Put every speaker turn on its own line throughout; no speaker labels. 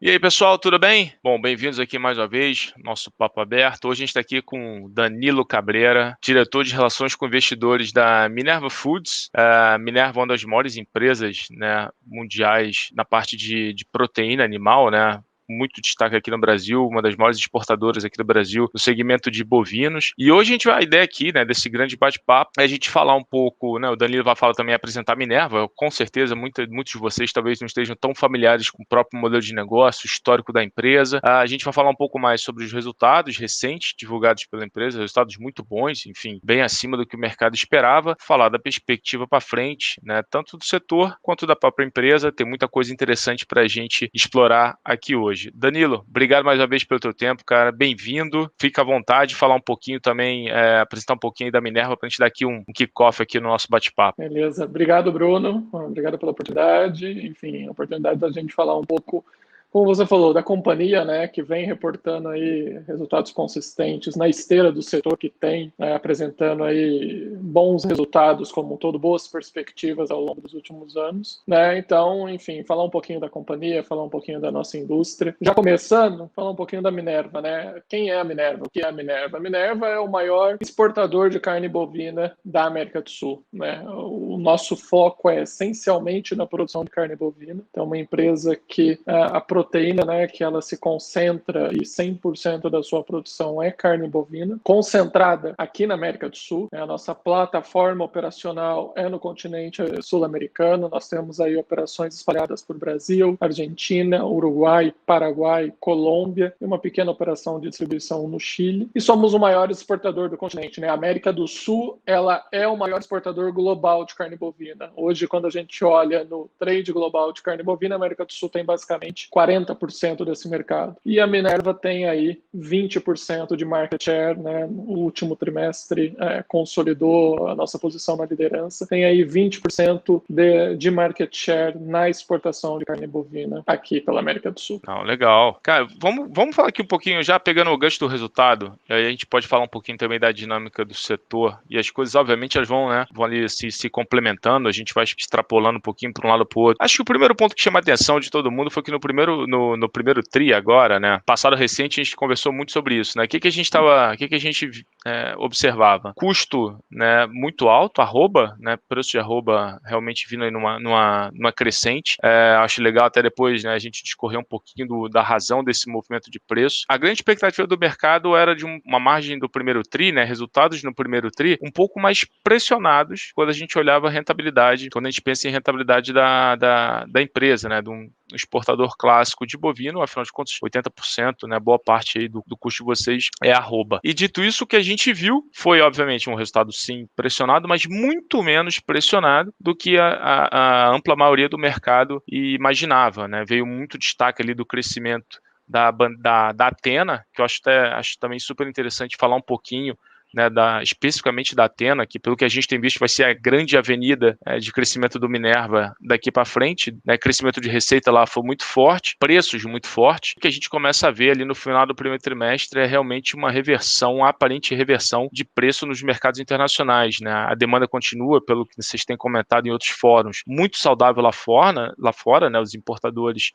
E aí, pessoal, tudo bem? Bom, bem-vindos aqui mais uma vez, nosso Papo Aberto. Hoje a gente está aqui com o Danilo Cabreira, diretor de Relações com Investidores da Minerva Foods. A Minerva é uma das maiores empresas, né, mundiais na parte de proteína animal, né? Muito destaque aqui no Brasil, uma das maiores exportadoras aqui do Brasil no segmento de bovinos. E hoje a ideia aqui, né, desse grande bate-papo é a gente falar um pouco, né, o Danilo vai falar também, apresentar a Minerva. Com certeza, muitos de vocês talvez não estejam tão familiares com o próprio modelo de negócio, histórico da empresa. A gente vai falar um pouco mais sobre os resultados recentes divulgados pela empresa, resultados muito bons, enfim, bem acima do que o mercado esperava. Falar da perspectiva para frente, né, tanto do setor quanto da própria empresa. Tem muita coisa interessante para a gente explorar aqui hoje. Danilo, obrigado mais uma vez pelo teu tempo, cara. Bem-vindo. Fica à vontade de falar um pouquinho também, apresentar um pouquinho da Minerva para a gente dar aqui um kick-off aqui no nosso bate-papo.
Beleza. Obrigado, Bruno. Obrigado pela oportunidade. Enfim, a oportunidade da gente falar um pouco, como você falou, da companhia, né, que vem reportando aí resultados consistentes na esteira do setor que tem, né, apresentando aí bons resultados como um todo, boas perspectivas ao longo dos últimos anos, né? Então, enfim, falar um pouquinho da companhia, falar um pouquinho da nossa indústria. Já começando, falar um pouquinho da Minerva, né? Quem é a Minerva? O que é a Minerva? A Minerva é o maior exportador de carne bovina da América do Sul, né? O nosso foco é essencialmente na produção de carne bovina. Então, uma empresa que a proteína, né, que ela se concentra e 100% da sua produção é carne bovina, concentrada aqui na América do Sul. A nossa plataforma operacional é no continente sul-americano. Nós temos aí operações espalhadas por Brasil, Argentina, Uruguai, Paraguai, Colômbia e uma pequena operação de distribuição no Chile. E somos o maior exportador do continente, né? A América do Sul, ela é o maior exportador global de carne bovina. Hoje, quando a gente olha no trade global de carne bovina, a América do Sul tem basicamente 40% desse mercado. E a Minerva tem aí 20% de market share, né? No último trimestre consolidou a nossa posição na liderança. Tem aí 20% de market share na exportação de carne bovina aqui pela América do Sul.
Não, legal. Cara, vamos falar aqui um pouquinho, já pegando o gancho do resultado, e aí a gente pode falar um pouquinho também da dinâmica do setor, e as coisas, obviamente, elas vão, né, vão ali se complementando, a gente vai extrapolando um pouquinho para um lado para o outro. Acho que o primeiro ponto que chama a atenção de todo mundo foi que no primeiro TRI agora, né, passado recente, a gente conversou muito sobre isso, né, o que a gente observava? Custo, né, muito alto, arroba, né, preço de arroba realmente vindo aí numa crescente. Acho legal até depois, né, a gente discorrer um pouquinho da razão desse movimento de preço. A grande expectativa do mercado era de uma margem do primeiro TRI, né, resultados no primeiro TRI, um pouco mais pressionados quando a gente olhava a rentabilidade, quando a gente pensa em rentabilidade da empresa, né, de um exportador clássico de bovino, afinal de contas, 80%, né, boa parte aí do custo de vocês é arroba. E dito isso, o que a gente viu foi, obviamente, um resultado, sim, pressionado, mas muito menos pressionado do que a ampla maioria do mercado imaginava, né? Veio muito destaque ali do crescimento da Athena, que eu acho também super interessante falar um pouquinho, né, especificamente da Athena, que pelo que a gente tem visto vai ser a grande avenida de crescimento do Minerva daqui para frente, né, crescimento de receita lá foi muito forte, preços muito fortes, o que a gente começa a ver ali no final do primeiro trimestre é realmente uma aparente reversão de preço nos mercados internacionais, né, a demanda continua, pelo que vocês têm comentado em outros fóruns, muito saudável lá fora, né, os importadores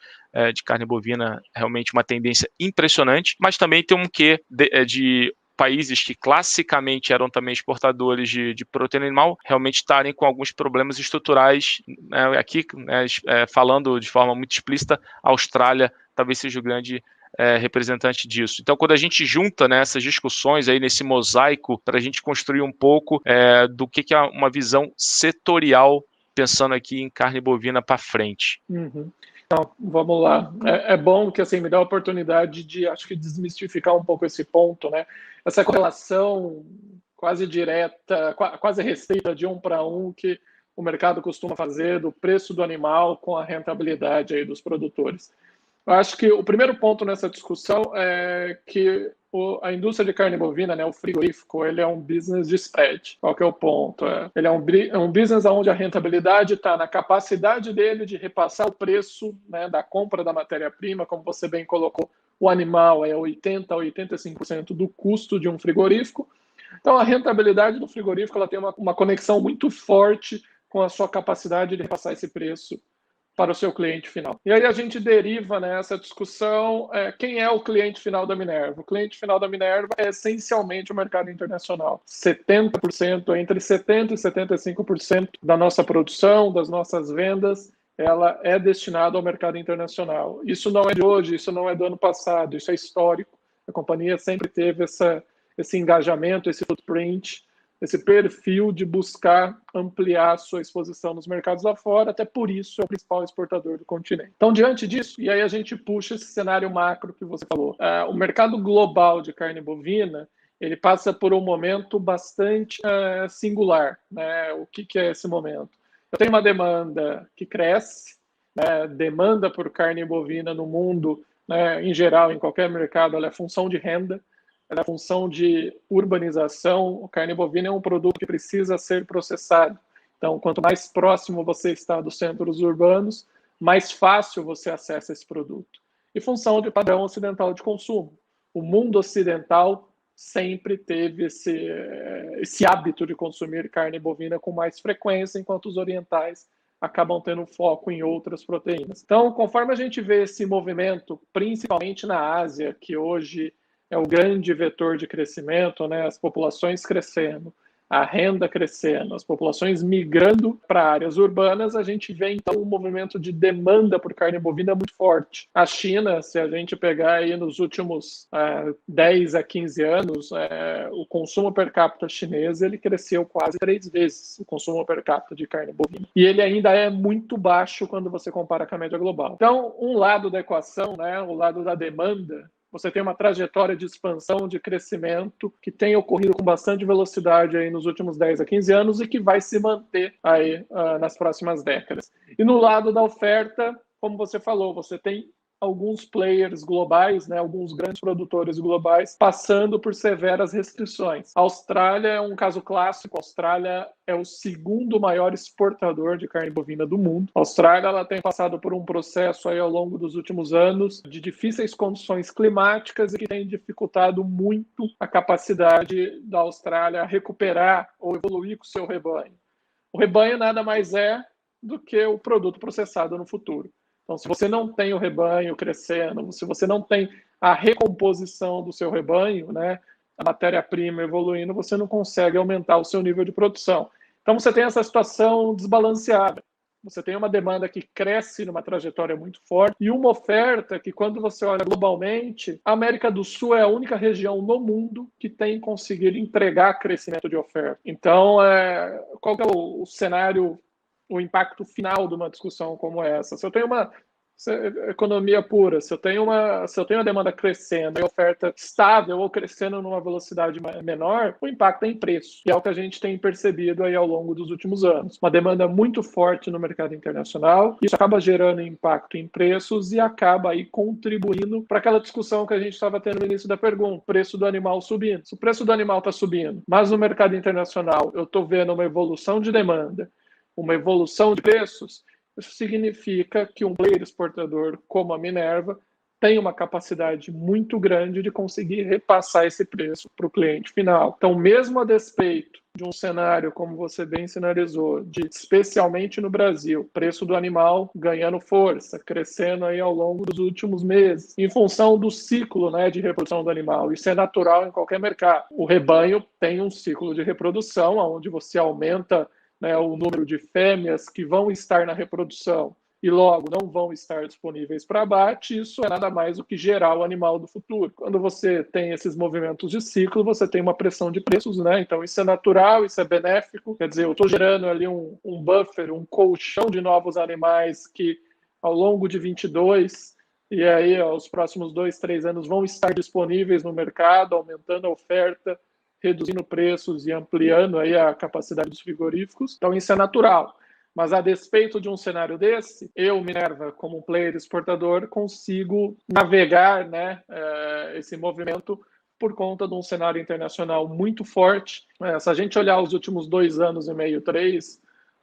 de carne bovina, realmente uma tendência impressionante, mas também tem um quê de países que classicamente eram também exportadores de proteína animal realmente estarem com alguns problemas estruturais, né, aqui, né, falando de forma muito explícita, a Austrália talvez seja o grande representante disso. Então, quando a gente junta, né, essas discussões aí nesse mosaico para a gente construir um pouco do que é uma visão setorial, pensando aqui em carne bovina para frente.
Uhum. Então, vamos lá. É bom que assim me dá a oportunidade de, acho que, desmistificar um pouco esse ponto, né? Essa correlação quase direta, quase restrita de 1 para 1 que o mercado costuma fazer do preço do animal com a rentabilidade aí dos produtores. Eu acho que o primeiro ponto nessa discussão é que a indústria de carne bovina, né, o frigorífico, ele é um business de spread. Qual que é o ponto? Ele é um business onde a rentabilidade está na capacidade dele de repassar o preço, né, da compra da matéria-prima, como você bem colocou, o animal é 80% a 85% do custo de um frigorífico. Então, a rentabilidade do frigorífico ela tem uma conexão muito forte com a sua capacidade de repassar esse preço para o seu cliente final. E aí a gente deriva nessa discussão quem é o cliente final da Minerva. O cliente final da Minerva é essencialmente o mercado internacional. 70%, entre 70% e 75% da nossa produção, das nossas vendas, ela é destinada ao mercado internacional. Isso não é de hoje, isso não é do ano passado, isso é histórico. A companhia sempre teve esse engajamento, esse footprint, esse perfil de buscar ampliar sua exposição nos mercados lá fora, até por isso é o principal exportador do continente. Então, diante disso, e aí a gente puxa esse cenário macro que você falou, o mercado global de carne bovina, ele passa por um momento bastante singular, né? O que é esse momento? Eu tenho uma demanda que cresce, né? Demanda por carne bovina no mundo, né, em geral, em qualquer mercado, ela é função de renda, ela é função de urbanização. A carne bovina é um produto que precisa ser processado. Então, quanto mais próximo você está dos centros urbanos, mais fácil você acessa esse produto. E função de padrão ocidental de consumo. O mundo ocidental sempre teve esse hábito de consumir carne bovina com mais frequência, enquanto os orientais acabam tendo foco em outras proteínas. Então, conforme a gente vê esse movimento, principalmente na Ásia, que hoje é o grande vetor de crescimento, né? As populações crescendo, a renda crescendo, as populações migrando para áreas urbanas, a gente vê então um movimento de demanda por carne bovina muito forte. A China, se a gente pegar aí nos últimos 10 a 15 anos, o consumo per capita chinês ele cresceu quase 3 vezes o consumo per capita de carne bovina. E ele ainda é muito baixo quando você compara com a média global. Então, um lado da equação, né, o lado da demanda, você tem uma trajetória de expansão, de crescimento, que tem ocorrido com bastante velocidade aí nos últimos 10 a 15 anos e que vai se manter aí nas próximas décadas. E no lado da oferta, como você falou, você tem alguns players globais, né, alguns grandes produtores globais, passando por severas restrições. A Austrália é um caso clássico. A Austrália é o segundo maior exportador de carne bovina do mundo. A Austrália ela tem passado por um processo aí ao longo dos últimos anos de difíceis condições climáticas e que tem dificultado muito a capacidade da Austrália recuperar ou evoluir com o seu rebanho. O rebanho nada mais é do que o produto processado no futuro. Então, se você não tem o rebanho crescendo, se você não tem a recomposição do seu rebanho, né, a matéria-prima evoluindo, você não consegue aumentar o seu nível de produção. Então, você tem essa situação desbalanceada. Você tem uma demanda que cresce numa trajetória muito forte e uma oferta que, quando você olha globalmente, a América do Sul é a única região no mundo que tem conseguido entregar crescimento de oferta. Então, qual que é o cenário, o impacto final de uma discussão como essa? Se eu tenho uma economia pura, se eu tenho uma demanda crescendo e oferta estável ou crescendo numa velocidade menor, o impacto é em preço, que é o que a gente tem percebido aí ao longo dos últimos anos. Uma demanda muito forte no mercado internacional, isso acaba gerando impacto em preços e acaba aí contribuindo para aquela discussão que a gente estava tendo no início da pergunta, o preço do animal subindo. Se o preço do animal está subindo, mas no mercado internacional eu estou vendo uma evolução de demanda, uma evolução de preços, isso significa que um player exportador como a Minerva tem uma capacidade muito grande de conseguir repassar esse preço para o cliente final. Então, mesmo a despeito de um cenário, como você bem sinalizou, de, especialmente no Brasil, preço do animal ganhando força, crescendo aí ao longo dos últimos meses, em função do ciclo, né, de reprodução do animal. Isso é natural em qualquer mercado. O rebanho tem um ciclo de reprodução, onde você aumenta, né, o número de fêmeas que vão estar na reprodução e logo não vão estar disponíveis para abate. Isso é nada mais do que gerar o animal do futuro. Quando você tem esses movimentos de ciclo, você tem uma pressão de preços, né? Então isso é natural, isso é benéfico. Quer dizer, eu estou gerando ali um buffer, um colchão de novos animais que ao longo de 22 e aí os próximos 2, 3 anos vão estar disponíveis no mercado, aumentando a oferta, reduzindo preços e ampliando aí a capacidade dos frigoríficos. Então, isso é natural. Mas, a despeito de um cenário desse, eu, Minerva, como um player exportador, consigo navegar, né, esse movimento por conta de um cenário internacional muito forte. Se a gente olhar os últimos 2 anos e meio, 3,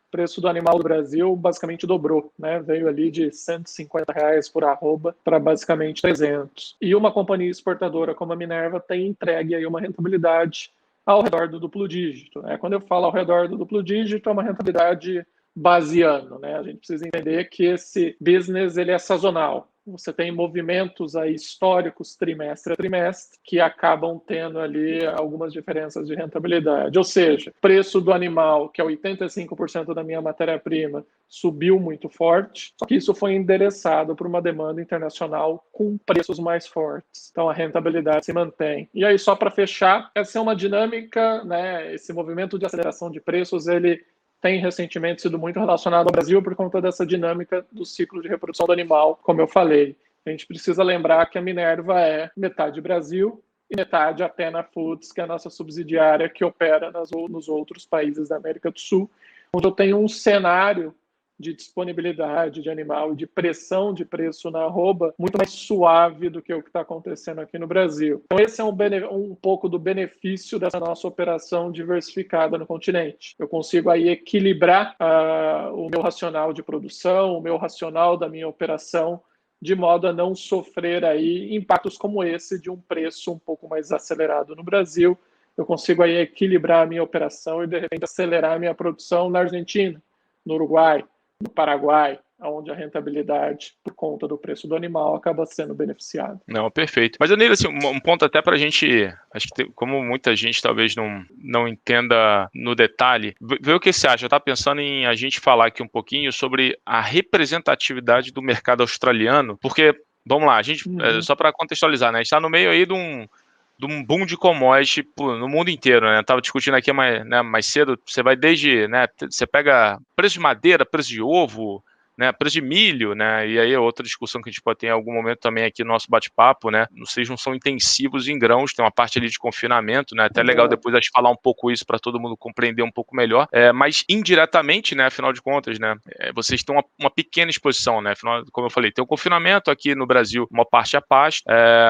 o preço do animal do Brasil basicamente dobrou, né? Veio ali de R$150 por arroba para basicamente 300. E uma companhia exportadora como a Minerva tem entregue aí uma rentabilidade ao redor do duplo dígito, né? Quando eu falo ao redor do duplo dígito, é uma rentabilidade baseando, né? A gente precisa entender que esse business ele é sazonal. Você tem movimentos aí históricos trimestre a trimestre que acabam tendo ali algumas diferenças de rentabilidade. Ou seja, preço do animal, que é 85% da minha matéria-prima, subiu muito forte, só que isso foi endereçado por uma demanda internacional com preços mais fortes. Então a rentabilidade se mantém. E aí, só para fechar, essa é uma dinâmica, né? Esse movimento de aceleração de preços, ele tem recentemente sido muito relacionado ao Brasil por conta dessa dinâmica do ciclo de reprodução do animal, como eu falei. A gente precisa lembrar que a Minerva é metade Brasil e metade Athena Foods, que é a nossa subsidiária que opera nos outros países da América do Sul, onde eu tenho um cenário de disponibilidade de animal e de pressão de preço na arroba muito mais suave do que o que está acontecendo aqui no Brasil. Então esse é um pouco do benefício dessa nossa operação diversificada no continente. Eu consigo aí equilibrar o meu racional de produção, o meu racional da minha operação, de modo a não sofrer aí impactos como esse de um preço um pouco mais acelerado no Brasil. Eu consigo aí equilibrar a minha operação e, de repente, acelerar a minha produção na Argentina, no Uruguai, no Paraguai, onde a rentabilidade, por conta do preço do animal, acaba sendo beneficiada.
Não, perfeito. Mas, Anila, assim, um ponto até para a gente, acho que como muita gente talvez não entenda no detalhe, vê o que você acha. Eu estava pensando em a gente falar aqui um pouquinho sobre a representatividade do mercado australiano, porque, vamos lá, a gente, só para contextualizar, né, a gente está no meio aí de um boom de commodity no mundo inteiro, né? Eu tava discutindo aqui mais cedo, você vai desde, né, você pega preço de madeira, preço de ovo, né, preço de milho, né, e aí é outra discussão que a gente pode ter em algum momento também aqui no nosso bate-papo, né, vocês não são intensivos em grãos, tem uma parte ali de confinamento, né, até legal depois a gente falar um pouco isso para todo mundo compreender um pouco melhor, mas indiretamente, né, afinal de contas, né, vocês têm uma pequena exposição, né, afinal, como eu falei, tem o confinamento aqui no Brasil, uma parte a pasto,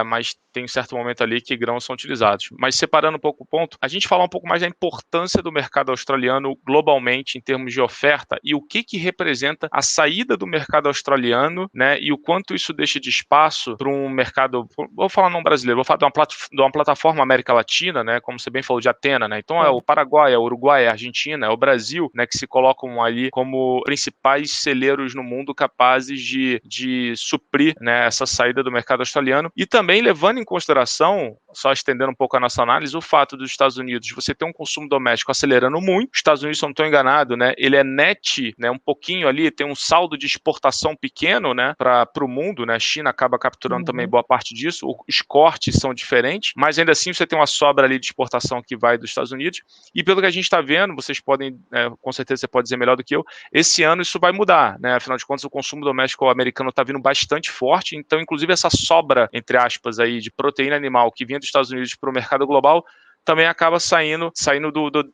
mas tem um certo momento ali que grãos são utilizados. Mas separando um pouco o ponto, a gente falar um pouco mais da importância do mercado australiano globalmente em termos de oferta e o que representa a saída do mercado australiano, né, e o quanto isso deixa de espaço para um mercado, vou falar não brasileiro, vou falar de uma plataforma América Latina, né, como você bem falou, de Athena, né, então é o Paraguai, é o Uruguai, é a Argentina, é o Brasil, né, que se colocam ali como principais celeiros no mundo capazes de suprir, né, essa saída do mercado australiano e também levando em consideração, só estendendo um pouco a nossa análise, o fato dos Estados Unidos você ter um consumo doméstico acelerando muito, os Estados Unidos, se eu não estou enganado, né, ele é net, né, um pouquinho ali, tem um saldo de exportação pequeno, né, para o mundo, né, a China acaba capturando também boa parte disso, os cortes são diferentes, mas ainda assim você tem uma sobra ali de exportação que vai dos Estados Unidos, e pelo que a gente está vendo, vocês podem, com certeza você pode dizer melhor do que eu, esse ano isso vai mudar, né, afinal de contas o consumo doméstico americano está vindo bastante forte, então inclusive essa sobra, entre aspas, aí, de proteína animal que vinha dos Estados Unidos para o mercado global, também acaba saindo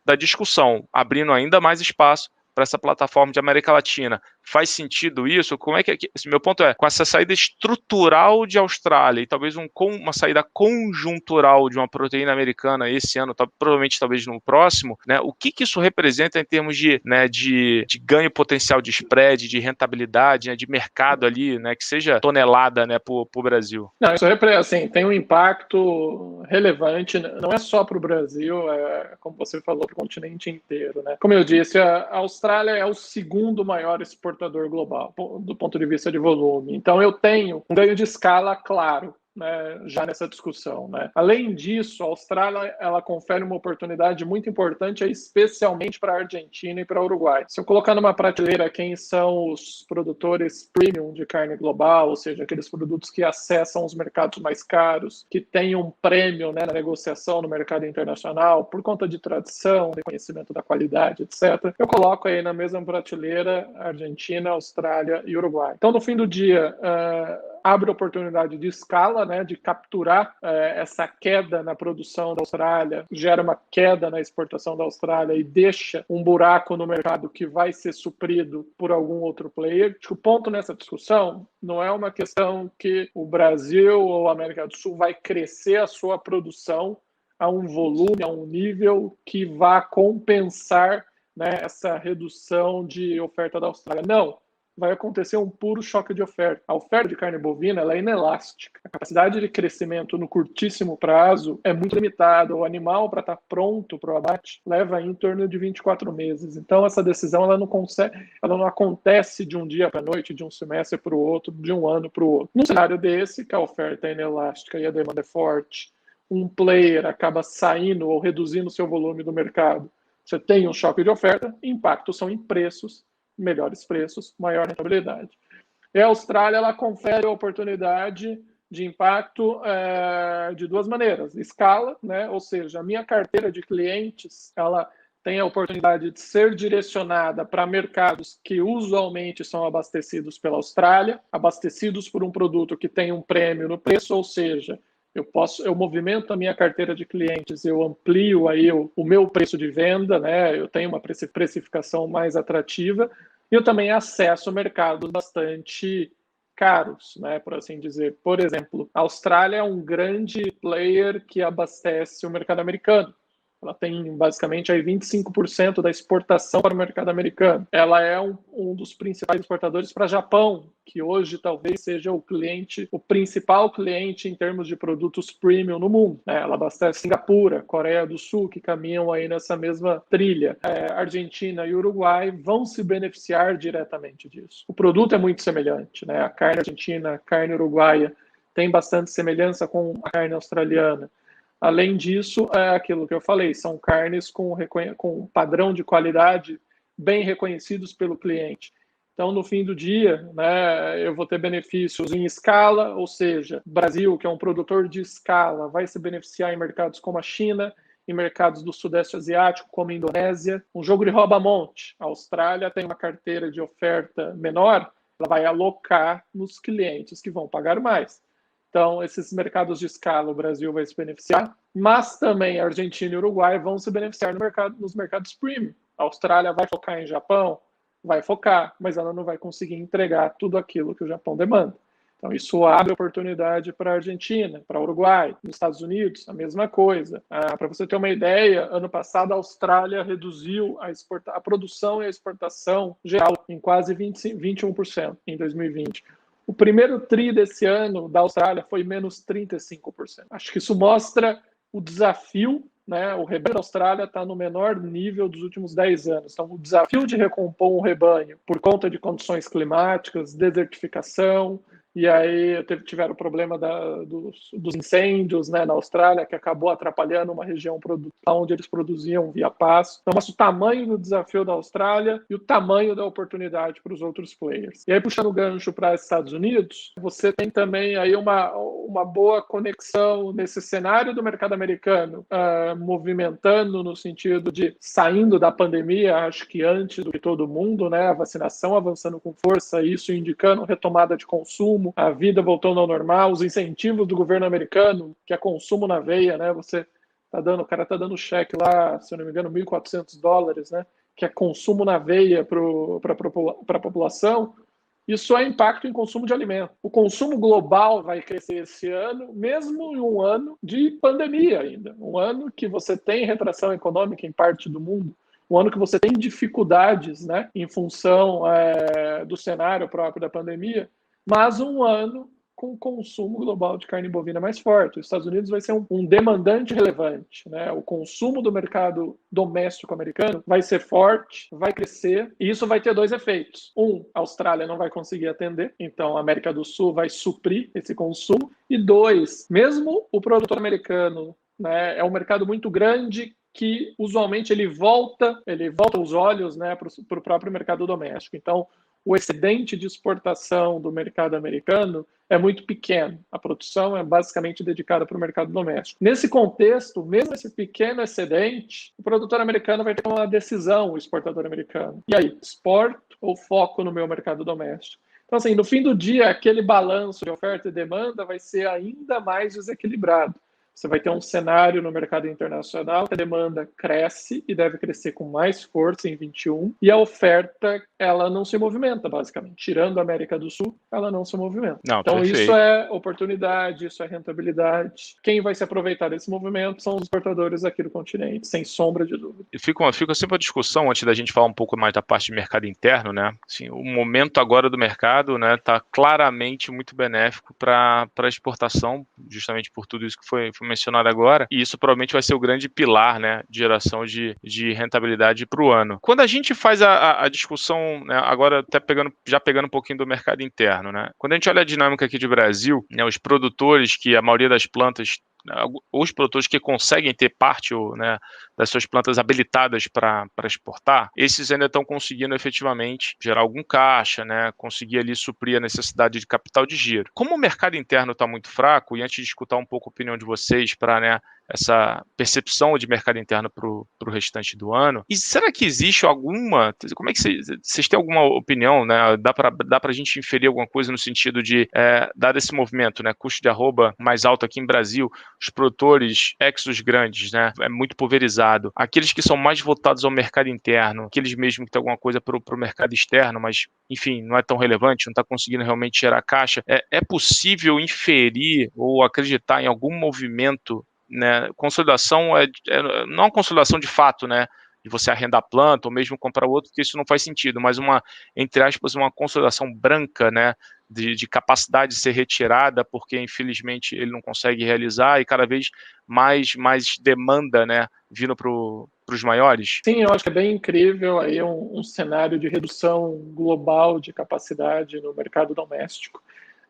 da discussão, abrindo ainda mais espaço para essa plataforma de América Latina. Faz sentido isso? Como é que meu ponto é, com essa saída estrutural de Austrália e talvez uma saída conjuntural de uma proteína americana esse ano, provavelmente talvez no próximo, né? O que isso representa em termos de ganho potencial de spread, de rentabilidade, né, de mercado ali, né, que seja tonelada, né, para o Brasil?
Não, isso assim, tem um impacto relevante, não é só para o Brasil, como você falou, para o continente inteiro, né? Como eu disse, a Austrália é o segundo maior exportador global, do ponto de vista de volume. Então, eu tenho um ganho de escala claro, né, já nessa discussão, né? Além disso, a Austrália ela confere uma oportunidade muito importante, especialmente para a Argentina e para o Uruguai. Se eu colocar numa prateleira quem são os produtores premium de carne global, ou seja, aqueles produtos que acessam os mercados mais caros, que têm um prêmio, né, na negociação no mercado internacional, por conta de tradição, reconhecimento da qualidade, etc., eu coloco aí na mesma prateleira Argentina, Austrália e Uruguai. Então, no fim do dia, abre oportunidade de escala, né, de capturar essa queda na produção da Austrália, gera uma queda na exportação da Austrália e deixa um buraco no mercado que vai ser suprido por algum outro player. Acho que o ponto nessa discussão não é uma questão que o Brasil ou a América do Sul vai crescer a sua produção a um volume, a um nível que vá compensar, né, essa redução de oferta da Austrália. Não. vai acontecer um puro choque de oferta. A oferta de carne bovina ela é inelástica. A capacidade de crescimento no curtíssimo prazo é muito limitada. O animal, para estar pronto para o abate, leva em torno de 24 meses. Então, essa decisão ela não acontece de um dia para a noite, de um semestre para o outro, de um ano para o outro. Num cenário desse, que a oferta é inelástica e a demanda é forte, um player acaba saindo ou reduzindo seu volume do mercado, você tem um choque de oferta, impactos são em preços, melhores preços, maior rentabilidade. E a Austrália ela confere a oportunidade de impacto de duas maneiras. Escala, né? Ou seja, a minha carteira de clientes ela tem a oportunidade de ser direcionada para mercados que usualmente são abastecidos pela Austrália, abastecidos por um produto que tem um prêmio no preço, ou seja, eu movimento a minha carteira de clientes, eu amplio aí o meu preço de venda, né? Eu tenho uma precificação mais atrativa e eu também acesso mercados bastante caros, né? Por assim dizer. Por exemplo, a Austrália é um grande player que abastece o mercado americano. Ela tem basicamente aí 25% da exportação para o mercado americano. Ela é um dos principais exportadores para o Japão, que hoje talvez seja o principal cliente em termos de produtos premium no mundo. Ela abastece Singapura, Coreia do Sul, que caminham aí nessa mesma trilha. Argentina e Uruguai vão se beneficiar diretamente disso. O produto é muito semelhante, né? A carne argentina, a carne uruguaia tem bastante semelhança com a carne australiana. Além disso, é aquilo que eu falei, são carnes com padrão de qualidade bem reconhecidos pelo cliente. Então, no fim do dia, né, eu vou ter benefícios em escala, ou seja, o Brasil, que é um produtor de escala, vai se beneficiar em mercados como a China, em mercados do Sudeste Asiático, como a Indonésia. Um jogo de rouba-monte. A Austrália tem uma carteira de oferta menor, ela vai alocar nos clientes que vão pagar mais. Então, esses mercados de escala, o Brasil vai se beneficiar, mas também a Argentina e o Uruguai vão se beneficiar nos mercados premium. A Austrália vai focar em Japão? Vai focar, mas ela não vai conseguir entregar tudo aquilo que o Japão demanda. Então, isso abre oportunidade para a Argentina, para o Uruguai, nos Estados Unidos, a mesma coisa. Para você ter uma ideia, ano passado a Austrália reduziu a produção e a exportação geral em quase 21% em 2020. O primeiro TRI desse ano da Austrália foi menos 35%. Acho que isso mostra o desafio, né? O rebanho da Austrália está no menor nível dos últimos 10 anos. Então, o desafio de recompor um rebanho por conta de condições climáticas, desertificação, e aí tiveram o problema dos incêndios, né, na Austrália, que acabou atrapalhando uma região onde eles produziam via pasto. Então, mostra o tamanho do desafio da Austrália e o tamanho da oportunidade para os outros players. E aí, puxando o gancho para os Estados Unidos, você tem também aí uma boa conexão nesse cenário do mercado americano, movimentando no sentido de saindo da pandemia, acho que antes do que todo mundo, né, a vacinação avançando com força, isso indicando retomada de consumo, a vida voltando ao normal, os incentivos do governo americano, que é consumo na veia, né? O cara tá dando cheque lá, se eu não me engano, $1.400, né? Que é consumo na veia para a população. Isso é impacto em consumo de alimento. O consumo global vai crescer esse ano, mesmo em um ano de pandemia ainda. Um ano que você tem retração econômica em parte do mundo. Um ano que você tem dificuldades, né, em função do cenário próprio da pandemia, mas um ano com consumo global de carne bovina mais forte. Os Estados Unidos vai ser um demandante relevante, né? O consumo do mercado doméstico americano vai ser forte, vai crescer, e isso vai ter dois efeitos. A Austrália não vai conseguir atender, então a América do Sul vai suprir esse consumo. E dois, mesmo o produtor americano, né, é um mercado muito grande que usualmente ele volta os olhos, né, para o próprio mercado doméstico. Então, o excedente de exportação do mercado americano é muito pequeno. A produção é basicamente dedicada para o mercado doméstico. Nesse contexto, mesmo esse pequeno excedente, o produtor americano vai ter uma decisão, o exportador americano. E aí, exporto ou foco no meu mercado doméstico? Então, assim, no fim do dia, aquele balanço de oferta e demanda vai ser ainda mais desequilibrado. Você vai ter um cenário no mercado internacional que a demanda cresce e deve crescer com mais força em 21, e a oferta, ela não se movimenta, basicamente. Tirando a América do Sul, ela não se movimenta.
Não,
Então, isso
perfeito.
é oportunidade, isso é rentabilidade. Quem vai se aproveitar desse movimento são os exportadores aqui do continente, sem sombra de dúvida.
E fica sempre a discussão, antes da gente falar um pouco mais da parte de mercado interno, né? Assim, o momento agora do mercado, né, está claramente muito benéfico para a exportação, justamente por tudo isso que foi mencionado agora, e isso provavelmente vai ser o grande pilar, né, de geração de rentabilidade para o ano. Quando a gente faz a discussão, né, agora até já pegando um pouquinho do mercado interno, né? Quando a gente olha a dinâmica aqui de Brasil, né, os produtores, que a maioria das plantas, os produtores que conseguem ter parte, né, das suas plantas habilitadas para exportar, esses ainda estão conseguindo efetivamente gerar algum caixa, né, conseguir ali suprir a necessidade de capital de giro. Como o mercado interno está muito fraco, e antes de escutar um pouco a opinião de vocês para, né, essa percepção de mercado interno para o restante do ano, e será que existe alguma, como é que vocês têm alguma opinião, né, dá para a gente inferir alguma coisa no sentido de, dado esse movimento, né, custo de arroba mais alto aqui em Brasil, os produtores exos grandes, né, é muito pulverizado, aqueles que são mais voltados ao mercado interno, aqueles mesmo que tem alguma coisa para o mercado externo, mas enfim, não é tão relevante, não está conseguindo realmente gerar caixa, é possível inferir ou acreditar em algum movimento, né? Consolidação não uma consolidação de fato, né, de você arrendar planta ou mesmo comprar outro, porque isso não faz sentido, mas entre aspas, uma consolidação branca, né, de capacidade de ser retirada, porque infelizmente ele não consegue realizar, e cada vez mais demanda, né, vindo para os maiores?
Sim, eu acho que é bem incrível aí um cenário de redução global de capacidade no mercado doméstico.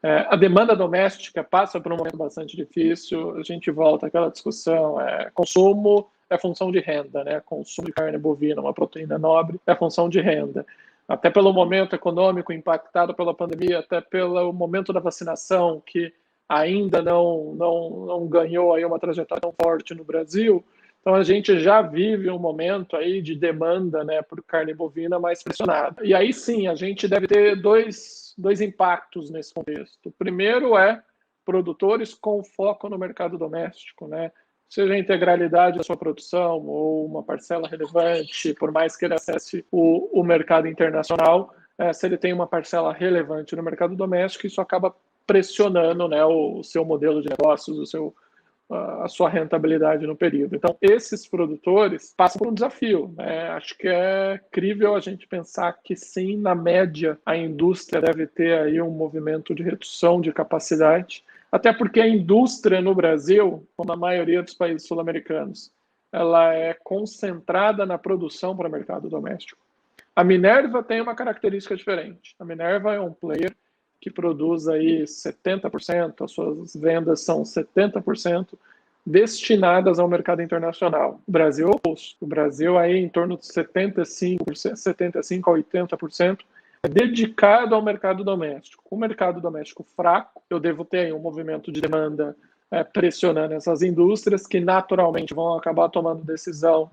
A demanda doméstica passa por um momento bastante difícil, a gente volta àquela discussão, consumo é função de renda, né? Consumo de carne bovina, uma proteína nobre, é função de renda. Até pelo momento econômico impactado pela pandemia, até pelo momento da vacinação, que ainda não ganhou aí uma trajetória tão forte no Brasil, então a gente já vive um momento aí de demanda, né, por carne bovina mais pressionada. E aí sim, a gente deve ter dois impactos nesse contexto. O primeiro é produtores com foco no mercado doméstico, né? Seja a integralidade da sua produção ou uma parcela relevante, por mais que ele acesse o mercado internacional, se ele tem uma parcela relevante no mercado doméstico, isso acaba pressionando, né, o seu modelo de negócios, a sua rentabilidade no período. Então, esses produtores passam por um desafio, né? Acho que é crível a gente pensar que sim, na média, a indústria deve ter aí um movimento de redução de capacidade, até porque a indústria no Brasil, como na maioria dos países sul-americanos, ela é concentrada na produção para o mercado doméstico. A Minerva tem uma característica diferente. A Minerva é um player que produz aí 70%, as suas vendas são 70% destinadas ao mercado internacional. O Brasil é o oposto. O Brasil aí em torno de 75% a 80% é dedicado ao mercado doméstico. Com o mercado doméstico fraco, eu devo ter aí um movimento de demanda pressionando essas indústrias que naturalmente vão acabar tomando decisão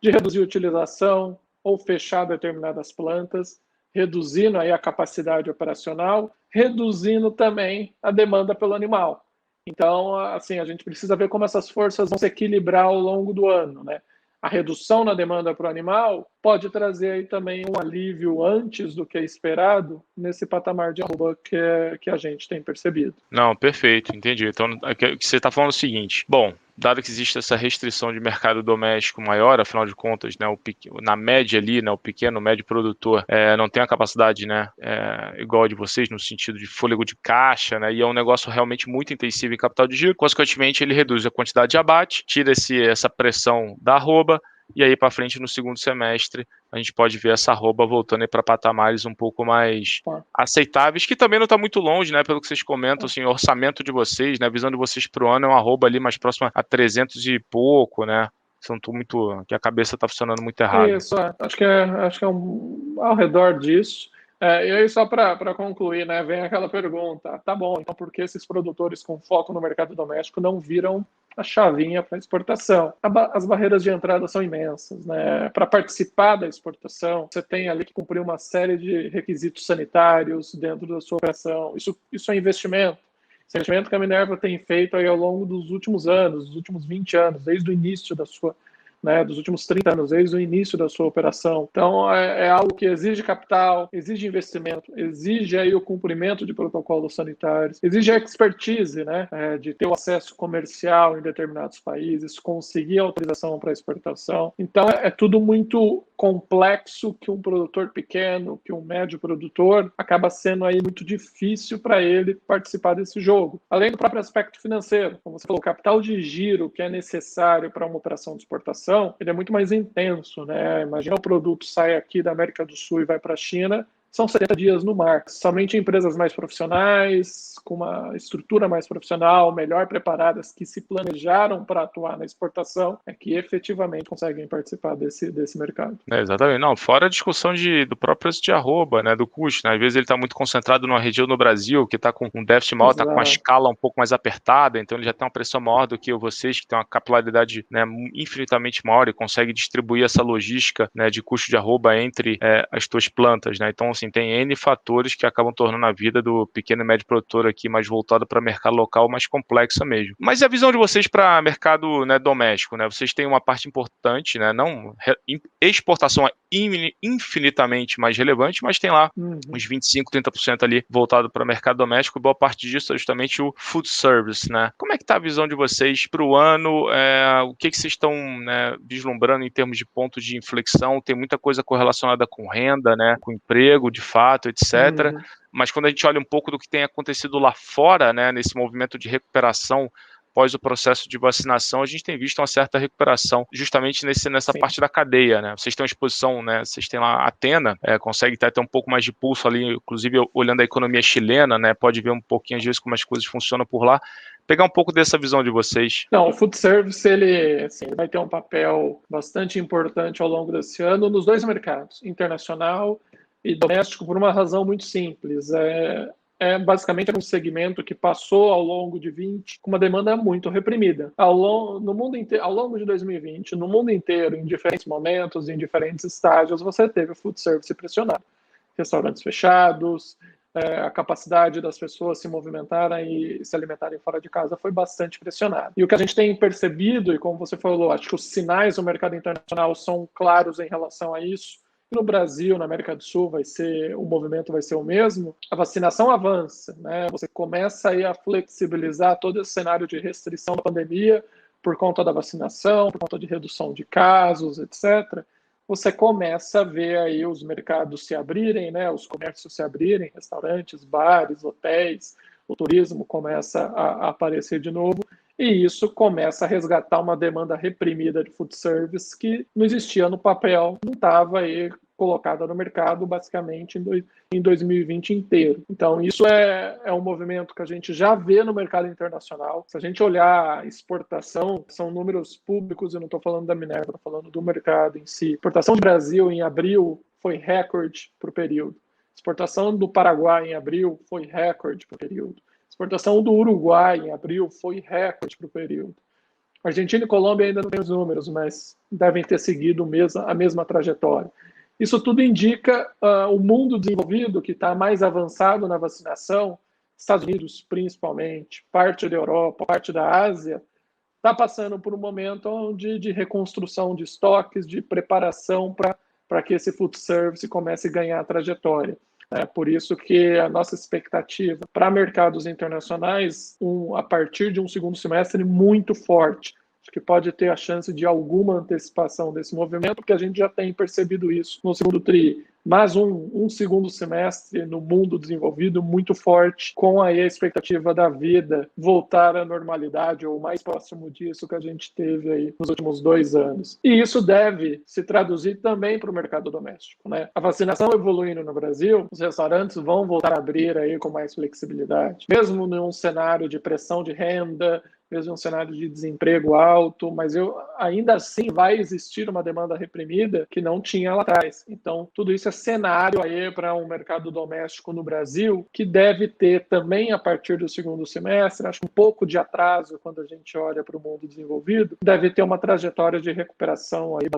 de reduzir a utilização ou fechar determinadas plantas, reduzindo aí a capacidade operacional, reduzindo também a demanda pelo animal. Então, assim, a gente precisa ver como essas forças vão se equilibrar ao longo do ano, né? A redução na demanda para o animal pode trazer aí também um alívio antes do que é esperado nesse patamar de arroba que a gente tem percebido.
Não, perfeito, entendi. Então, o que você está falando é o seguinte: bom, dado que existe essa restrição de mercado doméstico maior, afinal de contas, né, na média ali, né, o pequeno, médio produtor não tem a capacidade, né, igual a de vocês, no sentido de fôlego de caixa, né, e é um negócio realmente muito intensivo em capital de giro. Consequentemente, ele reduz a quantidade de abate, tira essa pressão da arroba, e aí para frente no segundo semestre a gente pode ver essa arroba voltando para patamares um pouco mais aceitáveis, que também não está muito longe, né, pelo que vocês comentam, assim, o orçamento de vocês, né, a visão de vocês para o ano é uma arroba ali mais próxima a 300 e pouco, né, se não tô muito, que a cabeça está funcionando muito errado.
Isso, acho que é ao redor disso. E aí, só para concluir, né, vem aquela pergunta: tá bom, então por que esses produtores com foco no mercado doméstico não viram a chavinha para exportação? As barreiras de entrada são imensas, né? Para participar da exportação, você tem ali que cumprir uma série de requisitos sanitários dentro da sua operação. Isso é investimento. Esse investimento que a Minerva tem feito aí ao longo dos últimos anos, dos últimos 20 anos, desde o início da sua, né, dos últimos 30 anos, desde o início da sua operação. Então, é algo que exige capital, exige investimento, exige aí o cumprimento de protocolos sanitários, exige a expertise, né, de ter o acesso comercial em determinados países, conseguir autorização para exportação. Então, é tudo muito complexo que um produtor pequeno, que um médio produtor, acaba sendo aí muito difícil para ele participar desse jogo. Além do próprio aspecto financeiro, como você falou, o capital de giro que é necessário para uma operação de exportação, ele é muito mais intenso, né? Imagina o produto sai aqui da América do Sul e vai para a China, são 70 dias no mar. Somente empresas mais profissionais, com uma estrutura mais profissional, melhor preparadas, que se planejaram para atuar na exportação, é que efetivamente conseguem participar desse mercado.
Exatamente. Não, fora a discussão do próprio preço de arroba, né, do custo, né? Às vezes ele está muito concentrado numa região no Brasil que está com um déficit maior, está com a escala um pouco mais apertada, então ele já tem uma pressão maior do que vocês, que tem uma capilaridade, né, infinitamente maior e consegue distribuir essa logística, né, de custo de arroba entre as suas plantas, né? Então, assim, tem N fatores que acabam tornando a vida do pequeno e médio produtor aqui mais voltada para mercado local, mais complexa mesmo. Mas e a visão de vocês para mercado, né, doméstico, né? Vocês têm uma parte importante, né? Não exportação é infinitamente mais relevante, mas tem lá uns 25, 30% ali voltado para o mercado doméstico, e boa parte disso é justamente o food service, né? Como é que está a visão de vocês para o ano? O que vocês estão, né, vislumbrando em termos de ponto de inflexão? Tem muita coisa correlacionada com renda, né, com emprego, de fato, etc. Mas quando a gente olha um pouco do que tem acontecido lá fora, né, nesse movimento de recuperação após o processo de vacinação, a gente tem visto uma certa recuperação justamente nessa parte da cadeia, né? Vocês têm uma exposição, né? Vocês têm lá a Athena, consegue ter até um pouco mais de pulso ali, inclusive olhando a economia chilena, né? Pode ver um pouquinho às vezes como as coisas funcionam por lá. Pegar um pouco dessa visão de vocês.
Não, o food service ele vai ter um papel bastante importante ao longo desse ano nos dois mercados, internacional e doméstico, por uma razão muito simples. Basicamente um segmento que passou ao longo de 20 com uma demanda muito reprimida. No mundo inteiro, ao longo de 2020, no mundo inteiro, em diferentes momentos, em diferentes estágios, você teve o food service pressionado. Restaurantes fechados, a capacidade das pessoas se movimentarem e se alimentarem fora de casa foi bastante pressionada. E o que a gente tem percebido, e como você falou, acho que os sinais do mercado internacional são claros em relação a isso. No Brasil, na América do Sul, o movimento vai ser o mesmo. A vacinação avança, né? Você começa aí a flexibilizar todo esse cenário de restrição da pandemia por conta da vacinação, por conta de redução de casos, etc. Você começa a ver aí os mercados se abrirem, né? Os comércios se abrirem, restaurantes, bares, hotéis, o turismo começa a aparecer de novo. E isso começa a resgatar uma demanda reprimida de food service que não existia no papel, não estava aí colocada no mercado basicamente em 2020 inteiro. Então isso é um movimento que a gente já vê no mercado internacional. Se a gente olhar a exportação, são números públicos, eu não estou falando da Minerva, estou falando do mercado em si. A exportação do Brasil em abril foi recorde para o período. A exportação do Paraguai em abril foi recorde para o período. A exportação do Uruguai em abril foi recorde para o período. Argentina e Colômbia ainda não têm os números, mas devem ter seguido a mesma trajetória. Isso tudo indica o mundo desenvolvido, que está mais avançado na vacinação, Estados Unidos principalmente, parte da Europa, parte da Ásia, está passando por um momento de reconstrução de estoques, de preparação para que esse food service comece a ganhar a trajetória. É por isso que a nossa expectativa para mercados internacionais, a partir de um segundo semestre, muito forte. Acho que pode ter a chance de alguma antecipação desse movimento, porque a gente já tem percebido isso no segundo TRI. Mas um segundo semestre no mundo desenvolvido muito forte, com aí a expectativa da vida voltar à normalidade, ou mais próximo disso que a gente teve aí nos últimos 2 anos. E isso deve se traduzir também para o mercado doméstico, né? A vacinação evoluindo no Brasil, os restaurantes vão voltar a abrir aí com mais flexibilidade. Mesmo num cenário de pressão de renda, mesmo um cenário de desemprego alto, mas ainda assim vai existir uma demanda reprimida que não tinha lá atrás. Então, tudo isso é cenário aí para um mercado doméstico no Brasil, que deve ter também a partir do segundo semestre, acho que um pouco de atraso quando a gente olha para o mundo desenvolvido, deve ter uma trajetória de recuperação aí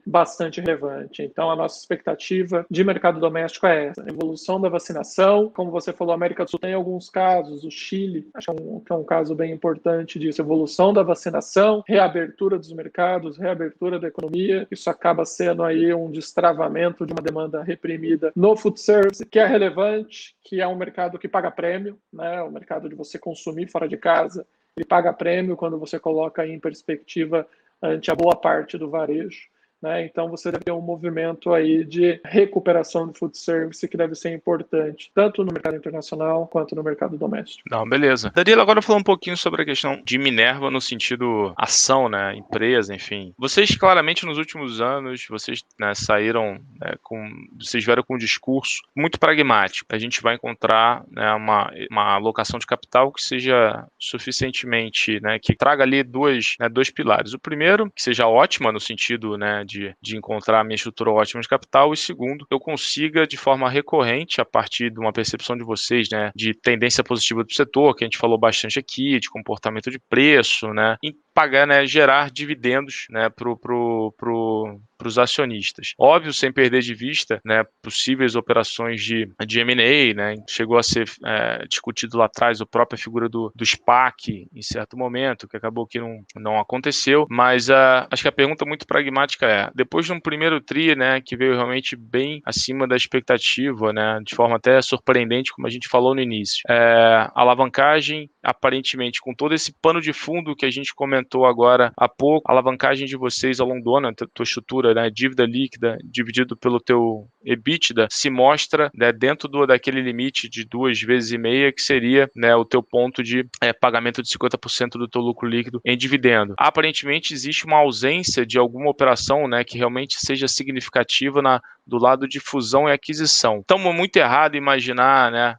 bastante relevante. Então, a nossa expectativa de mercado doméstico é essa, evolução da vacinação, como você falou, a América do Sul tem alguns casos, o Chile, acho que é um caso bem importante disso, evolução da vacinação, reabertura dos mercados, reabertura da economia, isso acaba sendo aí um destravamento de uma demanda reprimida no food service, que é relevante, que é um mercado que paga prêmio, né? O mercado de você consumir fora de casa, ele paga prêmio quando você coloca em perspectiva ante a boa parte do varejo. Né? Então, você deve ter um movimento aí de recuperação do food service que deve ser importante, tanto no mercado internacional quanto no mercado doméstico.
Não, beleza. Danilo, agora falando um pouquinho sobre a questão de Minerva no sentido ação, né, empresa, enfim. Vocês, claramente, nos últimos anos, vocês, né, saíram, né, vocês vieram com um discurso muito pragmático. A gente vai encontrar, né, uma alocação de capital que seja suficientemente, né, que traga ali dois pilares. O primeiro, que seja ótima no sentido, né, de encontrar a minha estrutura ótima de capital, e segundo, eu consiga de forma recorrente, a partir de uma percepção de vocês, né, de tendência positiva do setor, que a gente falou bastante aqui, de comportamento de preço, né, em pagar, né, gerar dividendos, né, pros acionistas. Óbvio, sem perder de vista, né, possíveis operações de M&A, né, chegou a ser discutido lá atrás a própria figura do SPAC em certo momento, que acabou que não aconteceu, mas acho que a pergunta muito pragmática é, depois de um primeiro tri, né, que veio realmente bem acima da expectativa, né, de forma até surpreendente, como a gente falou no início, a alavancagem, aparentemente, com todo esse pano de fundo que a gente comentou agora há pouco, a alavancagem de vocês ao longo do ano, a tua estrutura, né, dívida líquida dividido pelo teu EBITDA, se mostra, né, dentro daquele limite de 2,5 vezes, que seria, né, o teu ponto de pagamento de 50% do teu lucro líquido em dividendo. Aparentemente, existe uma ausência de alguma operação, né, que realmente seja significativa do lado de fusão e aquisição. Estamos muito errado em imaginar, né,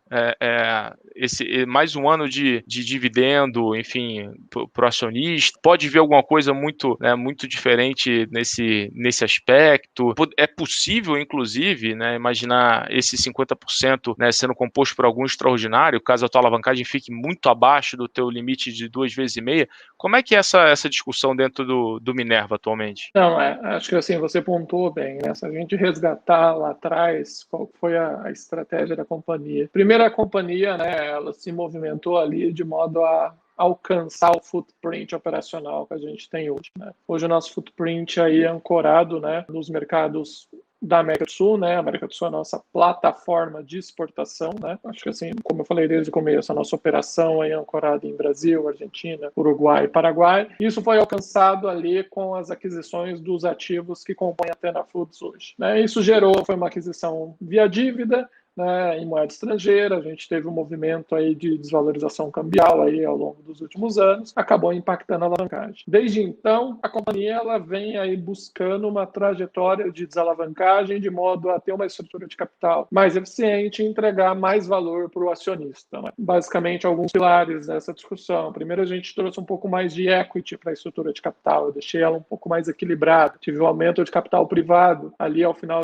mais um ano de dividendo, enfim, para o acionista. Pode ver alguma coisa muito, né, muito diferente nesse aspecto. É possível, inclusive, né, imaginar esse 50%, né, sendo composto por algum extraordinário, caso a tua alavancagem fique muito abaixo do teu limite de 2,5 vezes. Como é que é essa discussão dentro do Minerva atualmente?
Não, acho que assim, você pontuou bem, né? Se a gente resgatar lá atrás qual foi a estratégia da companhia. Primeiro, a companhia, né, ela se movimentou ali de modo a alcançar o footprint operacional que a gente tem hoje, né? Hoje o nosso footprint aí é ancorado, né, nos mercados da América do Sul, né? A América do Sul é a nossa plataforma de exportação, né? Acho que assim, como eu falei desde o começo, a nossa operação é ancorada em Brasil, Argentina, Uruguai e Paraguai. Isso foi alcançado ali com as aquisições dos ativos que compõem a Tena Foods hoje, né? Isso foi uma aquisição via dívida, né, em moeda estrangeira, a gente teve um movimento aí de desvalorização cambial aí ao longo dos últimos anos, acabou impactando a alavancagem. Desde então, a companhia ela vem aí buscando uma trajetória de desalavancagem de modo a ter uma estrutura de capital mais eficiente e entregar mais valor para o acionista. Né? Basicamente, alguns pilares dessa discussão. Primeiro, a gente trouxe um pouco mais de equity para a estrutura de capital, eu deixei ela um pouco mais equilibrada. Tive um aumento de capital privado ali ao final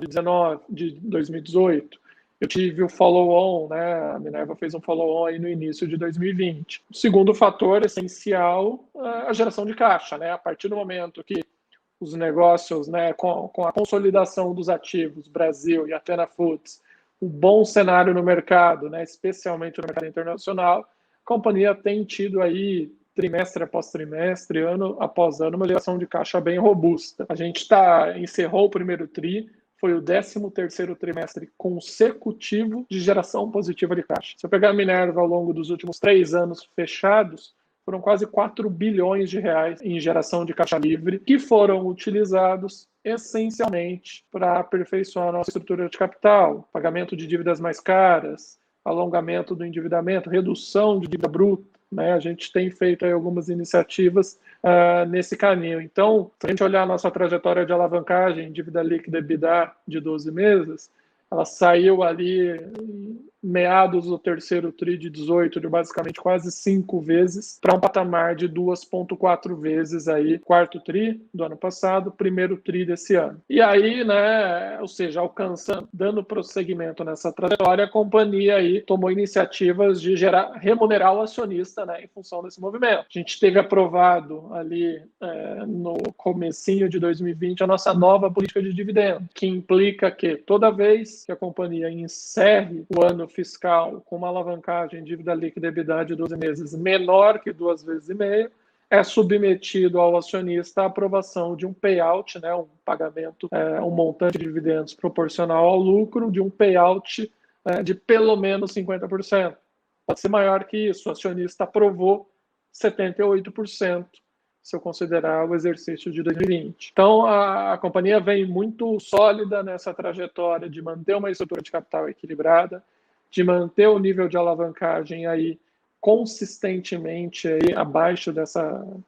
de 2018. Eu tive o follow-on, né? A Minerva fez um follow-on aí no início de 2020. O segundo fator essencial é a geração de caixa, né? A partir do momento que os negócios, né, com a consolidação dos ativos, Brasil e Athena Foods, um bom cenário no mercado, né, especialmente no mercado internacional, a companhia tem tido aí trimestre após trimestre, ano após ano, uma geração de caixa bem robusta. A gente encerrou o primeiro tri, foi o 13º trimestre consecutivo de geração positiva de caixa. Se eu pegar a Minerva ao longo dos últimos 3 anos fechados, foram quase 4 bilhões de reais em geração de caixa livre, que foram utilizados essencialmente para aperfeiçoar a nossa estrutura de capital, pagamento de dívidas mais caras, alongamento do endividamento, redução de dívida bruta. Né? A gente tem feito aí algumas iniciativas nesse caminho. Então, se a gente olhar a nossa trajetória de alavancagem, dívida líquida EBITDA de 12 meses, ela saiu ali meados do terceiro TRI de 18, de basicamente quase 5 vezes, para um patamar de 2,4 vezes aí, quarto TRI do ano passado, primeiro TRI desse ano. E aí, né, ou seja, alcançando, dando prosseguimento nessa trajetória, a companhia aí tomou iniciativas de remunerar o acionista, né, em função desse movimento. A gente teve aprovado ali no comecinho de 2020 a nossa nova política de dividendo, que implica que toda vez que a companhia encerre o ano fiscal com uma alavancagem dívida líquida EBITDA de 12 meses menor que 2,5 vezes, é submetido ao acionista a aprovação de um payout, né, um pagamento, um montante de dividendos proporcional ao lucro, de um payout de pelo menos 50%. Pode ser maior que isso. O acionista aprovou 78%, se eu considerar o exercício de 2020. Então, a companhia vem muito sólida nessa trajetória de manter uma estrutura de capital equilibrada, de manter o nível de alavancagem aí consistentemente aí abaixo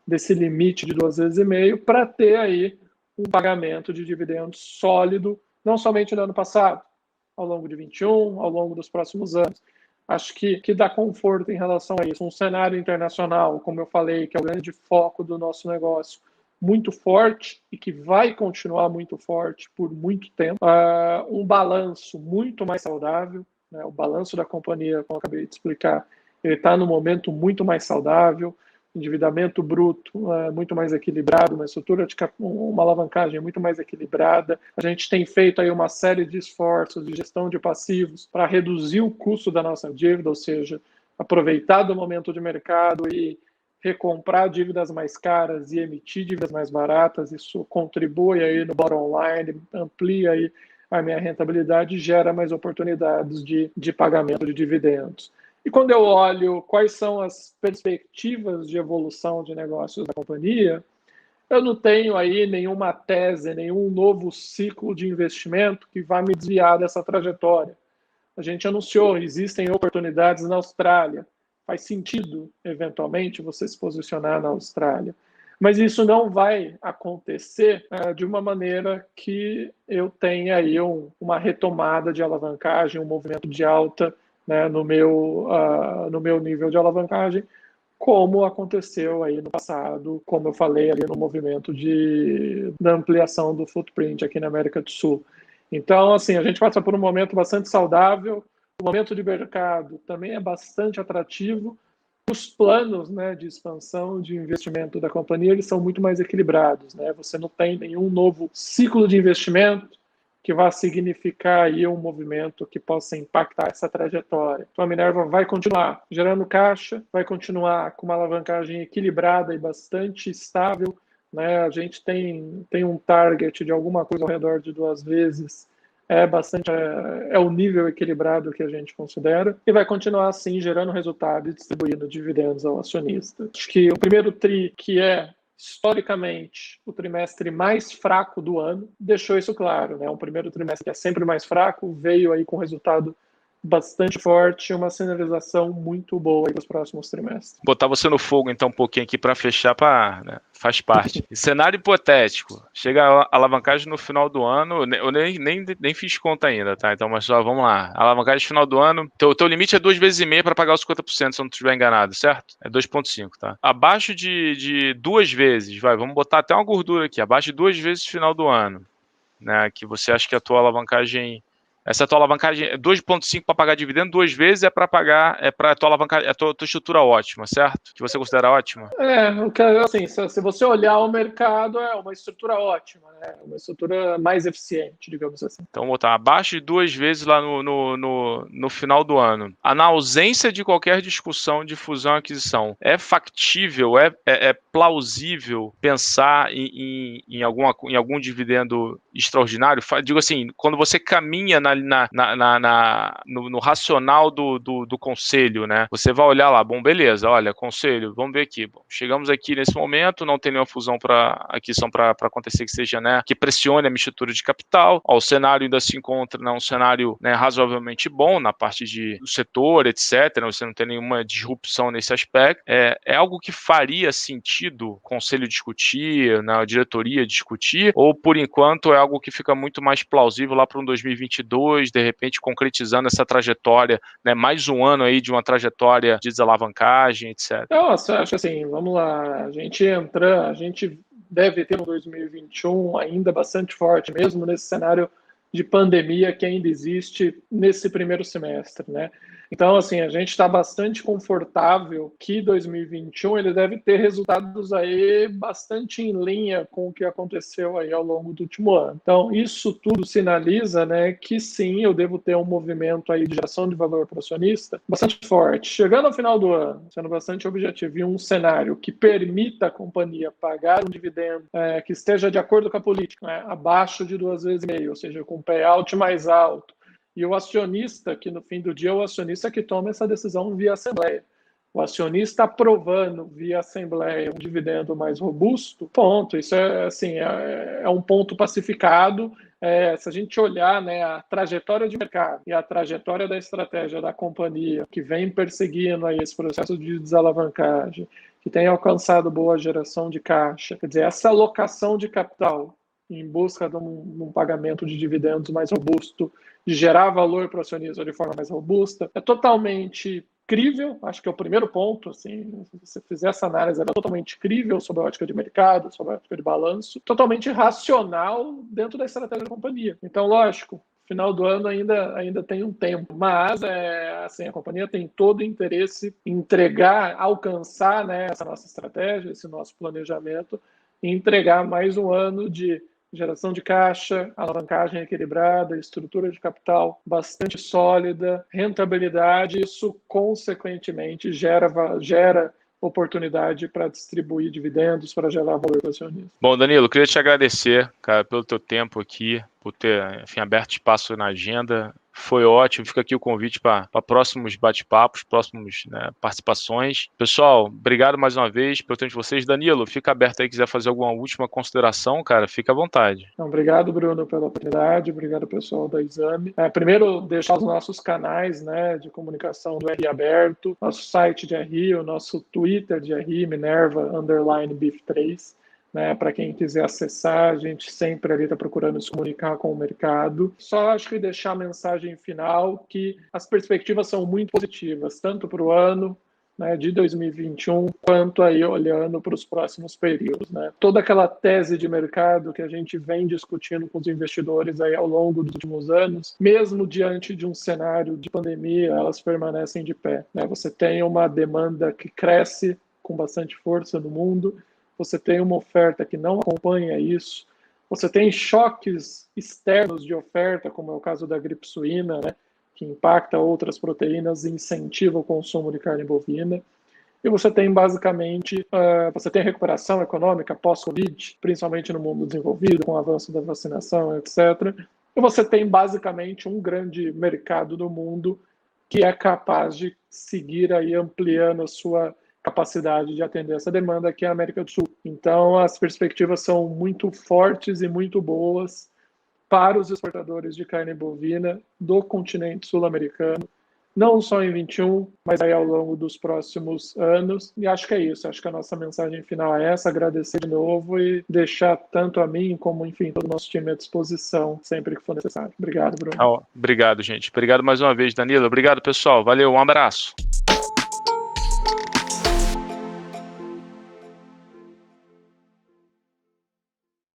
desse limite de 2,5 vezes, para ter aí um pagamento de dividendos sólido, não somente no ano passado, ao longo de 2021, ao longo dos próximos anos. Acho que dá conforto em relação a isso. Um cenário internacional, como eu falei, que é o grande foco do nosso negócio, muito forte e que vai continuar muito forte por muito tempo. Um balanço muito mais saudável, né? O balanço da companhia, como eu acabei de explicar, ele está no momento muito mais saudável, endividamento bruto muito mais equilibrado, uma estrutura de uma alavancagem muito mais equilibrada. A gente tem feito aí uma série de esforços de gestão de passivos para reduzir o custo da nossa dívida, ou seja, aproveitar do momento de mercado e recomprar dívidas mais caras e emitir dívidas mais baratas. Isso contribui aí no bottom line, amplia aí a minha rentabilidade e gera mais oportunidades de pagamento de dividendos. E quando eu olho quais são as perspectivas de evolução de negócios da companhia, eu não tenho aí nenhuma tese, nenhum novo ciclo de investimento que vá me desviar dessa trajetória. A gente anunciou, existem oportunidades na Austrália. Faz sentido, eventualmente, você se posicionar na Austrália. Mas isso não vai acontecer de uma maneira que eu tenha aí uma retomada de alavancagem, um movimento de alta, né, no meu nível de alavancagem, como aconteceu aí no passado, como eu falei ali no movimento da ampliação do footprint aqui na América do Sul. Então, assim, a gente passa por um momento bastante saudável, o momento de mercado também é bastante atrativo, os planos, né, de expansão, de investimento da companhia, eles são muito mais equilibrados, né? Você não tem nenhum novo ciclo de investimento que vá significar aí um movimento que possa impactar essa trajetória. Então a Minerva vai continuar gerando caixa, vai continuar com uma alavancagem equilibrada e bastante estável, né? A gente tem um target de alguma coisa ao redor de 2 vezes, é o nível equilibrado que a gente considera, e vai continuar assim gerando resultado e distribuindo dividendos ao acionista. Acho que o primeiro TRI, que é historicamente o trimestre mais fraco do ano, deixou isso claro, né? Um primeiro trimestre que é sempre mais fraco, veio aí com resultado bastante forte, uma sinalização muito boa para os próximos trimestres.
Botar você no fogo então um pouquinho aqui para fechar, né? Faz parte. Cenário hipotético, chega a alavancagem no final do ano, eu nem fiz conta ainda, tá? Então, mas só vamos lá. Alavancagem no final do ano, teu limite é 2,5 vezes para pagar os 50%, se eu não estiver enganado, certo? É 2,5, tá? Abaixo de 2 vezes, vamos botar até uma gordura aqui, abaixo de 2 vezes no final do ano, né? Que você acha que a tua alavancagem... Essa tua alavancagem é 2,5 para pagar dividendo, 2 vezes é para pagar, é para a tua alavancagem, a tua estrutura ótima, certo? Que você considera ótima?
Assim, se você olhar o mercado, é uma estrutura ótima, né? Uma estrutura mais eficiente, digamos assim.
Então, vou botar abaixo de 2 vezes lá no final do ano. Na ausência de qualquer discussão de fusão e aquisição, é factível, é plausível pensar em algum dividendo extraordinário? Digo assim, quando você caminha no racional do conselho, né? Você vai olhar lá, bom, beleza, olha, conselho, vamos ver aqui. Bom, chegamos aqui nesse momento, não tem nenhuma fusão para aquisição para acontecer que seja, né, que pressione a minha estrutura de capital. O cenário ainda se encontra, né, um cenário, né, razoavelmente bom na parte do setor, etc. Você não tem nenhuma disrupção nesse aspecto. É algo que faria sentido o conselho discutir, né, a diretoria discutir, ou por enquanto é algo que fica muito mais plausível lá para um 2022, de repente concretizando essa trajetória, né, mais um ano aí de uma trajetória de desalavancagem, etc.
Nossa, acho assim, vamos lá, a gente deve ter um 2021 ainda bastante forte, mesmo nesse cenário de pandemia que ainda existe nesse primeiro semestre, né? Então, assim, a gente está bastante confortável que 2021 ele deve ter resultados aí bastante em linha com o que aconteceu aí ao longo do último ano. Então, isso tudo sinaliza, né, que sim, eu devo ter um movimento aí de geração de valor para o acionista bastante forte. Chegando ao final do ano, sendo bastante objetivo, e um cenário que permita a companhia pagar um dividendo que esteja de acordo com a política, né, abaixo de 2,5 vezes, ou seja, com payout mais alto, e o acionista, que no fim do dia é o acionista que toma essa decisão via assembleia. O acionista aprovando via assembleia um dividendo mais robusto, ponto. Isso é assim, é um ponto pacificado. Se a gente olhar, né, a trajetória de mercado e a trajetória da estratégia da companhia, que vem perseguindo aí esse processo de desalavancagem, que tem alcançado boa geração de caixa, quer dizer, essa alocação de capital em busca de um pagamento de dividendos mais robusto, de gerar valor para o acionista de forma mais robusta, é totalmente crível, acho que é o primeiro ponto, assim, se você fizer essa análise, é totalmente crível sobre a ótica de mercado, sobre a ótica de balanço, totalmente racional dentro da estratégia da companhia. Então, lógico, final do ano ainda tem um tempo, mas assim, a companhia tem todo o interesse em entregar, alcançar, né, essa nossa estratégia, esse nosso planejamento, e entregar mais um ano de geração de caixa, alavancagem equilibrada, estrutura de capital bastante sólida, rentabilidade, isso consequentemente gera oportunidade para distribuir dividendos, para gerar valor para o acionista.
Bom, Danilo, queria te agradecer, cara, pelo teu tempo aqui, por ter, enfim, aberto espaço na agenda. Foi ótimo, fica aqui o convite para próximos bate-papos, próximos, né, participações. Pessoal, obrigado mais uma vez pelo tempo de vocês. Danilo, fica aberto aí, quiser fazer alguma última consideração, cara, fica à vontade.
Então, obrigado, Bruno, pela oportunidade, obrigado, pessoal da Exame. Primeiro, deixar os nossos canais, né, de comunicação do RI aberto, nosso site de RI, o nosso Twitter de RI, Minerva_BIF3. Né, para quem quiser acessar, a gente sempre ali está procurando se comunicar com o mercado. Só acho que deixar a mensagem final que as perspectivas são muito positivas, tanto para o ano, né, de 2021, quanto aí olhando para os próximos períodos. Né. Toda aquela tese de mercado que a gente vem discutindo com os investidores aí ao longo dos últimos anos, mesmo diante de um cenário de pandemia, elas permanecem de pé. Né. Você tem uma demanda que cresce com bastante força no mundo, você tem uma oferta que não acompanha isso, você tem choques externos de oferta, como é o caso da gripe suína, né, que impacta outras proteínas e incentiva o consumo de carne bovina. E você tem basicamente, você tem recuperação econômica pós-Covid, principalmente no mundo desenvolvido, com o avanço da vacinação, etc. E você tem basicamente um grande mercado do mundo que é capaz de seguir aí ampliando a sua capacidade de atender essa demanda, que é a América do Sul. Então, as perspectivas são muito fortes e muito boas para os exportadores de carne bovina do continente sul-americano, não só em 21, mas aí ao longo dos próximos anos. E acho que é isso. Acho que a nossa mensagem final é essa, agradecer de novo e deixar tanto a mim como, enfim, todo o nosso time à disposição sempre que for necessário. Obrigado, Bruno.
Obrigado, gente. Obrigado mais uma vez, Danilo. Obrigado, pessoal. Valeu, um abraço.